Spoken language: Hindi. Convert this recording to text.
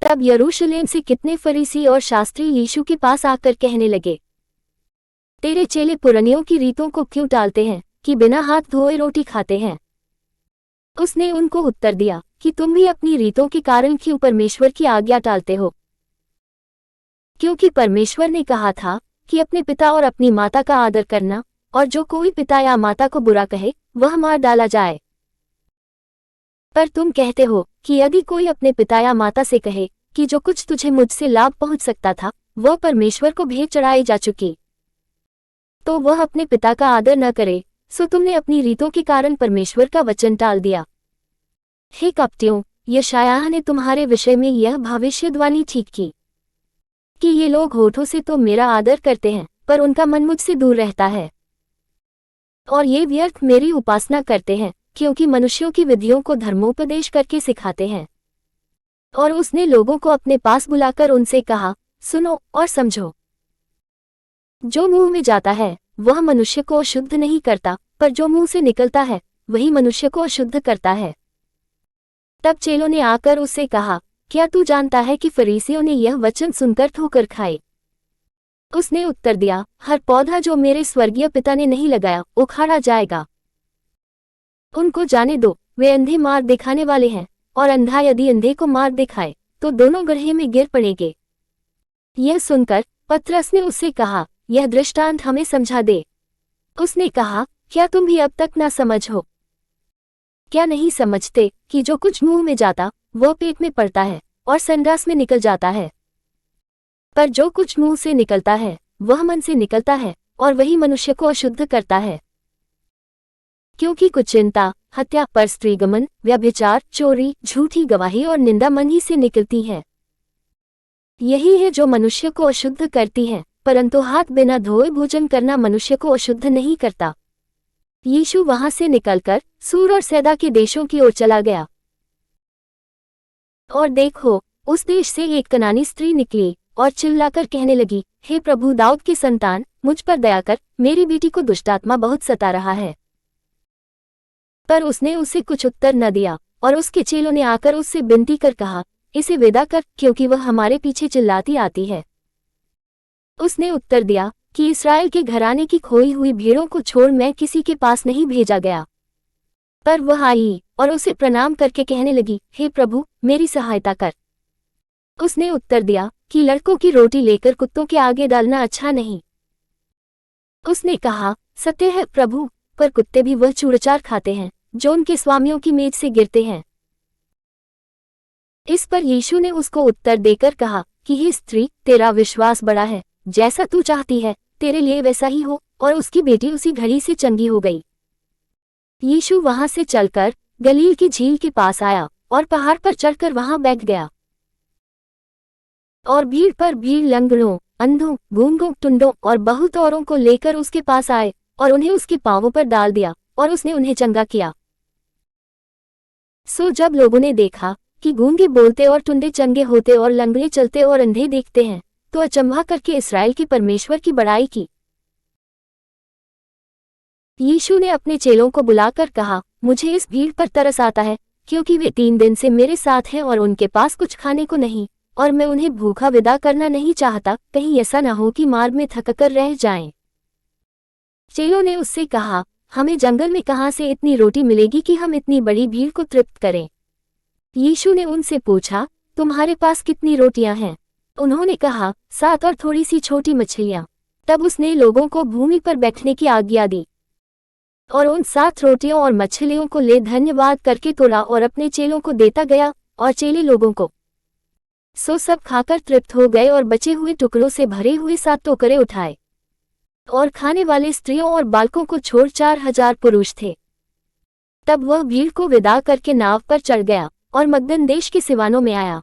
तब यरूशलेम से कितने फरीसी और शास्त्री यीशु के पास आकर कहने लगे, तेरे चेले पुरनियों की रीतों को क्यों टालते हैं कि बिना हाथ धोए रोटी खाते हैं? उसने उनको उत्तर दिया कि तुम भी अपनी रीतों के कारण क्यों परमेश्वर की आज्ञा टालते हो? क्योंकि परमेश्वर ने कहा था कि अपने पिता और अपनी माता का आदर करना, और जो कोई पिता या माता को बुरा कहे वह मार डाला जाए। पर तुम कहते हो कि यदि कोई अपने पिता या माता से कहे कि जो कुछ तुझे मुझसे लाभ पहुंच सकता था वह परमेश्वर को भेंट चढ़ाई जा चुकी, तो वह अपने पिता का आदर न करे, सो तुमने अपनी रीतों के कारण परमेश्वर का वचन टाल दिया। हे कपटियों, यशायाह ने तुम्हारे विषय में यह भविष्यवाणी ठीक की कि ये लोग होठों से तो मेरा आदर करते हैं, पर उनका मन मुझसे दूर रहता है, और ये व्यर्थ मेरी उपासना करते हैं, क्योंकि मनुष्यों की विधियों को धर्मोपदेश करके सिखाते हैं। और उसने लोगों को अपने पास बुलाकर उनसे कहा, सुनो और समझो। जो मुंह में जाता है वह मनुष्य को अशुद्ध नहीं करता, पर जो मुंह से निकलता है वही मनुष्य को अशुद्ध करता है। तब चेलों ने आकर उससे कहा, क्या तू जानता है कि फरीसियों ने यह वचन सुनकर ठोकर खाए? उसने उत्तर दिया, हर पौधा जो मेरे स्वर्गीय पिता ने नहीं लगाया उखाड़ा जाएगा। उनको जाने दो, वे अंधे मार दिखाने वाले हैं, और अंधा यदि अंधे को मार दिखाए तो दोनों गड्ढे में गिर पड़ेंगे। यह सुनकर पतरस ने उससे कहा, यह दृष्टांत हमें समझा दे। उसने कहा, क्या तुम भी अब तक ना समझ हो? क्या नहीं समझते कि जो कुछ मुंह में जाता वह पेट में पड़ता है और संडास में निकल जाता है? पर जो कुछ मुंह से निकलता है वह मन से निकलता है, और वही मनुष्य को अशुद्ध करता है। क्योंकि कुचिंता, हत्या, परस्त्रीगमन, व्यभिचार, चोरी, झूठी गवाही और निंदा मन ही से निकलती है। यही है जो मनुष्य को अशुद्ध करती है, परंतु हाथ बिना धोए भोजन करना मनुष्य को अशुद्ध नहीं करता। यीशु वहां से निकलकर सूर और सैदा के देशों की ओर चला गया। और देखो, उस देश से एक कनानी स्त्री निकली और चिल्लाकर कहने लगी, हे प्रभु दाऊद के संतान, मुझ पर दया कर, मेरी बेटी को दुष्टात्मा बहुत सता रहा है। पर उसने उसे कुछ उत्तर न दिया, और उसके चेलों ने आकर उससे विनती कर कहा, इसे विदा कर, क्योंकि वह हमारे पीछे चिल्लाती आती है। उसने उत्तर दिया कि इस्राएल के घराने की खोई हुई भीड़ों को छोड़ मैं किसी के पास नहीं भेजा गया। पर वह आई और उसे प्रणाम करके कहने लगी, हे प्रभु, मेरी सहायता कर। उसने उत्तर दिया कि लड़कों की रोटी लेकर कुत्तों के आगे डालना अच्छा नहीं। उसने कहा, सत्य है प्रभु, पर कुत्ते भी वह चूरचार खाते हैं जो उनके स्वामियों की मेज से गिरते हैं। इस पर यीशु ने उसको उत्तर देकर कहा कि हे स्त्री, तेरा विश्वास बड़ा है, जैसा तू चाहती है तेरे लिए वैसा ही हो। और उसकी बेटी उसी घड़ी से चंगी हो गई। यीशु वहां से चलकर गलील की झील के पास आया और पहाड़ पर चढ़कर वहां बैठ गया। और भीड़ पर भीड़ लंगड़ों, अंधों, गूंगों, टुंडों और बहुत औरों को लेकर उसके पास आए और उन्हें उसके पांवों पर डाल दिया, और उसने उन्हें चंगा किया। सो जब लोगों ने देखा कि गूंगे बोलते और टुंडे चंगे होते और लंगड़े चलते और अंधे देखते हैं, तो अचंभा करके इस्राएल के परमेश्वर की बड़ाई की। यीशु ने अपने चेलों को बुलाकर कहा, मुझे इस भीड़ पर तरस आता है, क्योंकि वे 3 दिन से मेरे साथ हैं और उनके पास कुछ खाने को नहीं, और मैं उन्हें भूखा विदा करना नहीं चाहता, कहीं ऐसा न हो कि मार्ग में थककर रह जाएं। चेलों ने उससे कहा, हमें जंगल में कहाँ से इतनी रोटी मिलेगी कि हम इतनी बड़ी भीड़ को तृप्त करें? यीशु ने उनसे पूछा, तुम्हारे पास कितनी रोटियां हैं? उन्होंने कहा, 7 और थोड़ी सी छोटी मछलियां। तब उसने लोगों को भूमि पर बैठने की आज्ञा दी, और उन 7 रोटियों और मछलियों को ले धन्यवाद करके तोड़ा और अपने चेलों को देता गया, और चेले लोगों को। सो सब खाकर तृप्त हो गए और बचे हुए टुकड़ों से भरे हुए 7 टोकरे उठाए। और खाने वाले स्त्रियों और बालकों को छोड़ 4000 पुरुष थे। तब वह भीड़ को विदा करके नाव पर चढ़ गया और मगदन देश के सिवानों में आया।